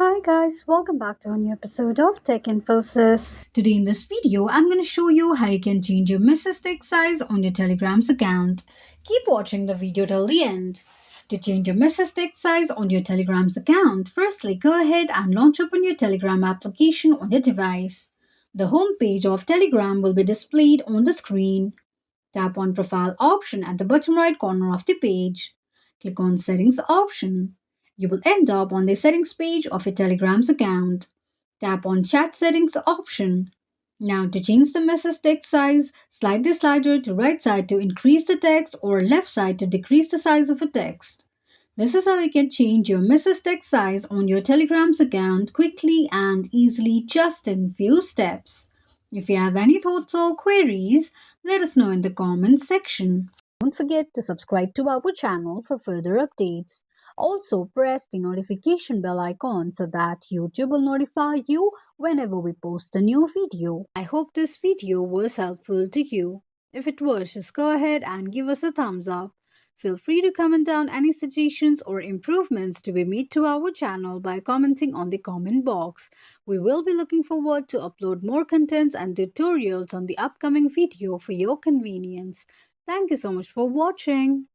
Hi guys, welcome back to a new episode of Tech Infosys. Today in this video, I'm going to show you how you can change your message text size on your Telegram's account. Keep watching the video till the end. To change your message text size on your Telegram's account, firstly go ahead and launch open your Telegram application on your device. The home page of Telegram will be displayed on the screen. Tap on Profile option at the bottom right corner of the page. Click on Settings option. You will end up on the settings page of your Telegram's account. Tap on Chat settings option. Now to change the message text size, slide the slider to right side to increase the text or left side to decrease the size of a text. This is how you can change your message text size on your Telegram's account quickly and easily just in few steps. If you have any thoughts or queries, let us know in the comments section. Don't forget to subscribe to our channel for further updates. Also, press the notification bell icon so that YouTube will notify you whenever we post a new video. I hope this video was helpful to you. If it was, just go ahead and give us a thumbs up. Feel free to comment down any suggestions or improvements to be made to our channel by commenting on the comment box. We will be looking forward to upload more contents and tutorials on the upcoming video for your convenience. Thank you so much for watching.